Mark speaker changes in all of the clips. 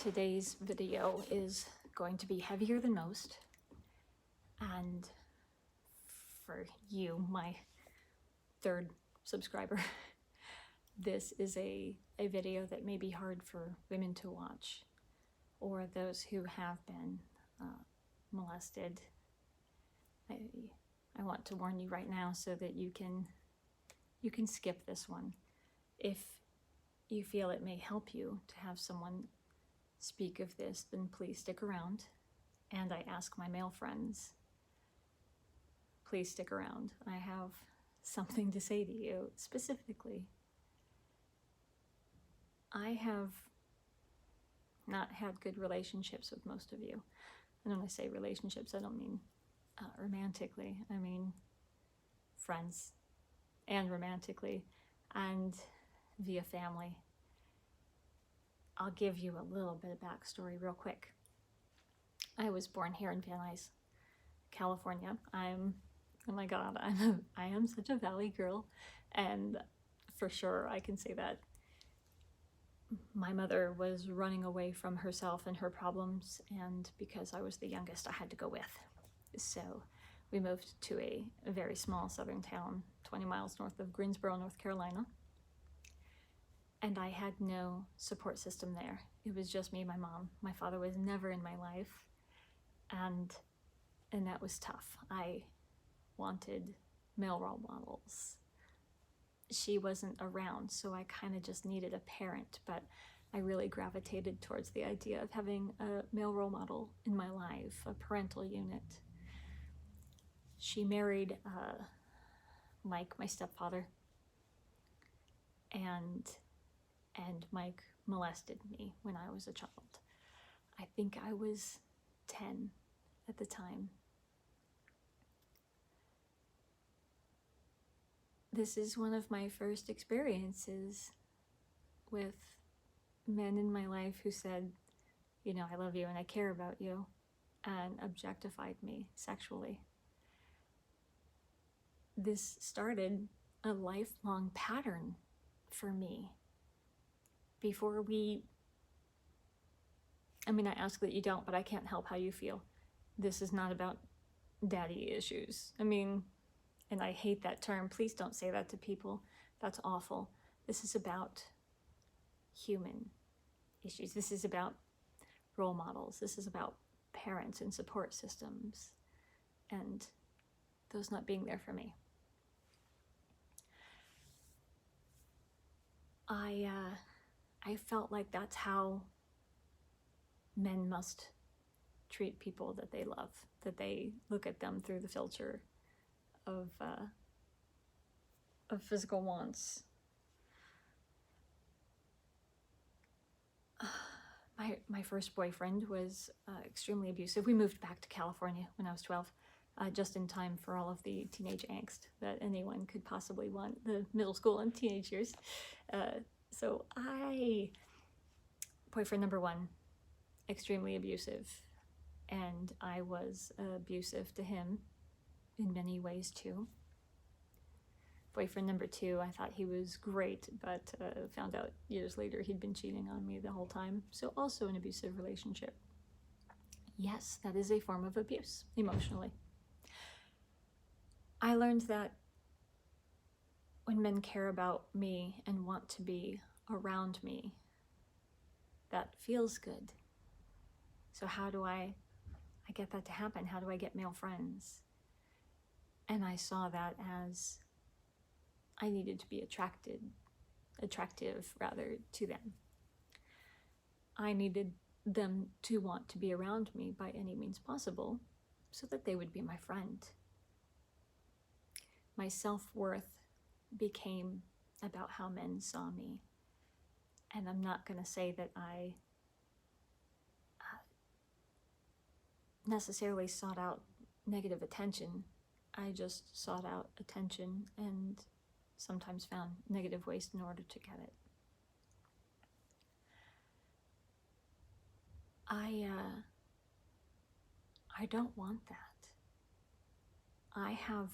Speaker 1: Today's video is going to be heavier than most, and for you, my third subscriber, this is a video that may be hard for women to watch, or those who have been molested. I want to warn you right now so that you can skip this one. If you feel it may help you to have someone speak of this, then please stick around. And I ask my male friends, please stick around. I have something to say to you specifically. I have not had good relationships with most of you. And when I say relationships, I don't mean romantically. I mean friends, and romantically, and via family. I'll give you a little bit of backstory real quick. I was born here in Van Nuys, California. Oh my God, I am such a Valley girl, and for sure I can say that. My mother was running away from herself and her problems, and because I was the youngest, I had to go with. So we moved to a very small southern town, 20 miles north of Greensboro, North Carolina. And I had no support system there. It was just me and my mom. My father was never in my life, and that was tough. I wanted male role models. She wasn't around, so I kind of just needed a parent, but I really gravitated towards the idea of having a male role model in my life, a parental unit. She married Mike, my stepfather, and Mike molested me when I was a child. I think I was 10 at the time. This is one of my first experiences with men in my life who said, you know, I love you and I care about you, and objectified me sexually. This started a lifelong pattern for me. Before I ask that you don't, but I can't help how you feel. This is not about daddy issues. And I hate that term. Please don't say that to people. That's awful. This is about human issues. This is about role models. This is about parents and support systems, and those not being there for me. I felt like that's how men must treat people that they love, that they look at them through the filter of physical wants. My first boyfriend was extremely abusive. We moved back to California when I was 12, just in time for all of the teenage angst that anyone could possibly want, the middle school and teenage years. So boyfriend number one, extremely abusive, and I was abusive to him in many ways too. Boyfriend number two, I thought he was great, but found out years later he'd been cheating on me the whole time. So also an abusive relationship. Yes, that is a form of abuse, emotionally. I learned that when men care about me and want to be around me, that feels good. So how do I get that to happen? How do I get male friends? And I saw that as I needed to be attractive rather, to them. I needed them to want to be around me by any means possible so that they would be my friend. My self-worth became about how men saw me. And I'm not going to say that I necessarily sought out negative attention. I just sought out attention and sometimes found negative ways in order to get it. I don't want that. I have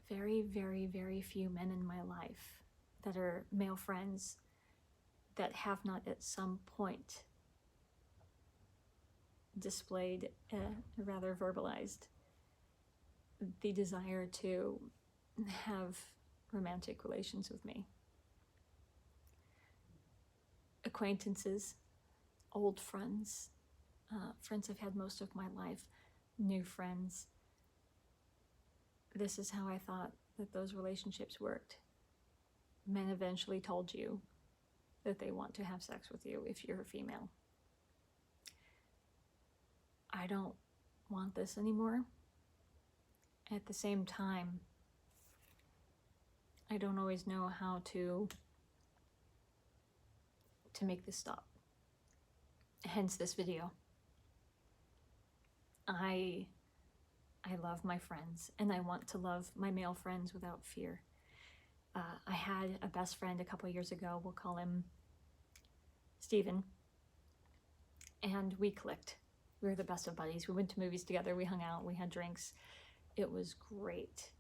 Speaker 1: very, very, very few men in my life that are male friends that have not at some point displayed, rather verbalized, the desire to have romantic relations with me. Acquaintances, old friends, friends I've had most of my life, new friends. This is how I thought that those relationships worked. Men eventually told you that they want to have sex with you if you're a female. I don't want this anymore. At the same time, I don't always know how to make this stop. Hence this video. I love my friends, and I want to love my male friends without fear. I had a best friend a couple years ago, we'll call him Steven, and we clicked. We were the best of buddies. We went to movies together, we hung out, we had drinks. It was great.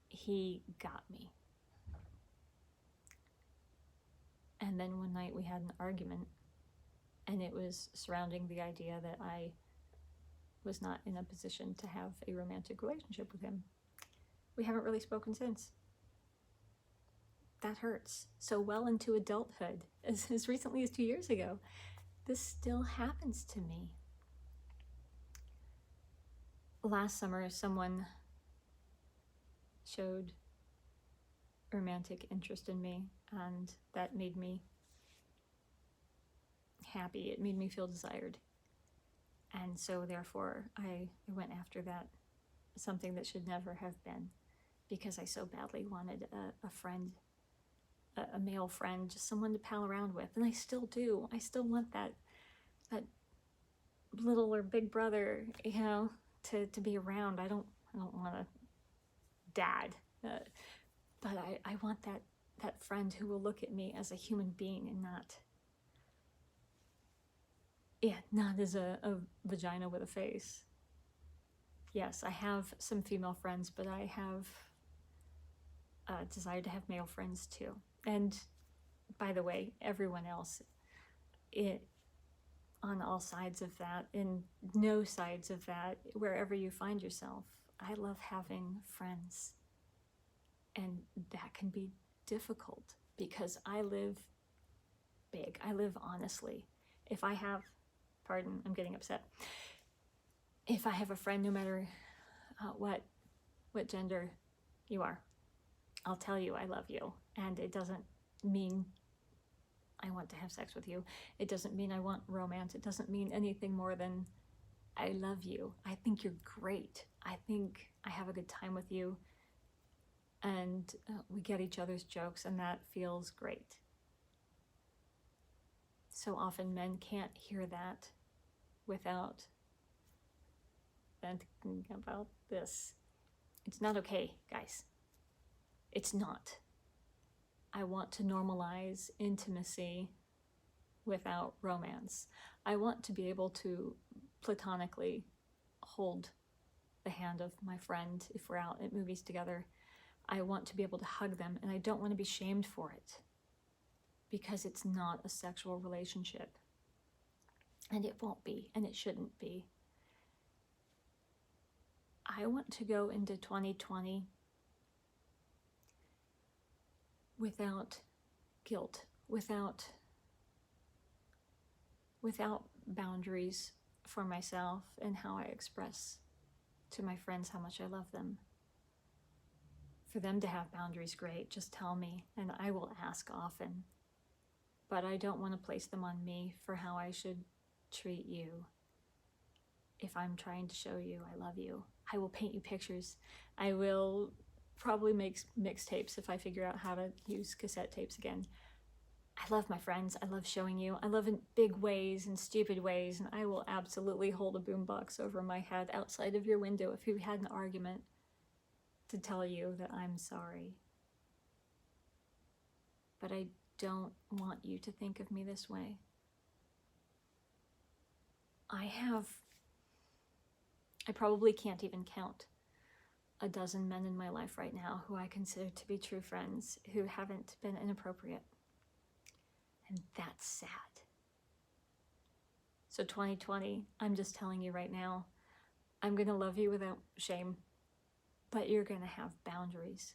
Speaker 1: He got me. And then one night we had an argument, and it was surrounding the idea that I was not in a position to have a romantic relationship with him. We haven't really spoken since. That hurts. So well into adulthood, as recently as 2 years ago, this still happens to me. Last summer, someone showed romantic interest in me, and that made me happy. It made me feel desired. And so therefore I went after that, something that should never have been, because I so badly wanted a friend, a male friend, just someone to pal around with. And I still do. I still want that little or big brother, you know, to be around. I don't want a dad, but I want that friend who will look at me as a human being and not as a vagina with a face. Yes, I have some female friends, but I have a desire to have male friends too. And by the way, everyone else, on all sides of that, and no sides of that, wherever you find yourself, I love having friends. And that can be difficult because I live big. I live honestly. If I have, pardon, I'm getting upset. If I have a friend, no matter what gender you are, I'll tell you I love you. And it doesn't mean I want to have sex with you. It doesn't mean I want romance. It doesn't mean anything more than I love you. I think you're great. I think I have a good time with you. And we get each other's jokes, and that feels great. So often men can't hear that without thinking about this. It's not okay, guys. It's not. I want to normalize intimacy without romance. I want to be able to platonically hold the hand of my friend if we're out at movies together. I want to be able to hug them, and I don't want to be shamed for it, because it's not a sexual relationship. And it won't be, and it shouldn't be. I want to go into 2020 without guilt, without boundaries for myself and how I express to my friends how much I love them. For them to have boundaries, great, just tell me, and I will ask often. But I don't want to place them on me for how I should treat you. If I'm trying to show you I love you, I will paint you pictures. I will probably make mixtapes if I figure out how to use cassette tapes again. I love my friends. I love showing you. I love in big ways and stupid ways, and I will absolutely hold a boombox over my head outside of your window if we had an argument to tell you that I'm sorry. But I don't want you to think of me this way. I probably can't even count a dozen men in my life right now who I consider to be true friends, who haven't been inappropriate, And that's sad. So 2020, I'm just telling you right now, I'm going to love you without shame, but you're going to have boundaries.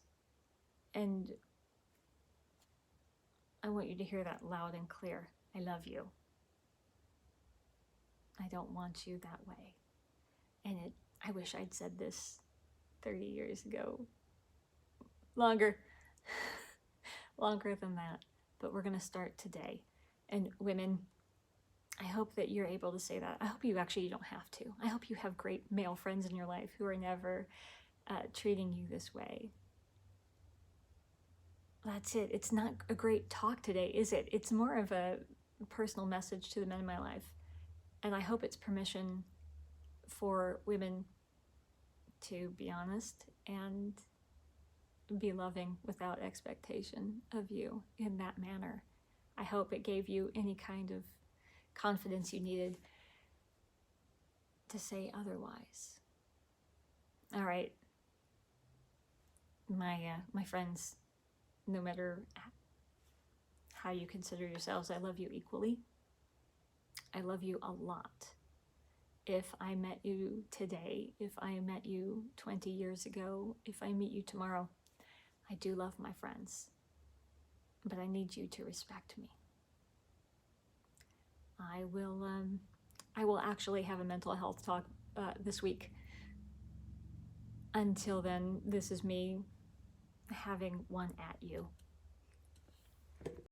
Speaker 1: And I want you to hear that loud and clear. I love you. I don't want you that way. And I wish I'd said this 30 years ago. Longer. Longer than that. But we're going to start today. And women, I hope that you're able to say that. I hope you actually don't have to. I hope you have great male friends in your life who are never treating you this way. That's it. It's not a great talk today, is it? It's more of a personal message to the men in my life. And I hope it's permission for women to be honest and be loving without expectation of you in that manner. I hope it gave you any kind of confidence you needed to say otherwise. All right, my friends, no matter how you consider yourselves, I love you equally. I love you a lot. If I met you today, if I met you 20 years ago, if I meet you tomorrow, I do love my friends, but I need you to respect me. I will actually have a mental health talk this week. Until then, this is me having one at you.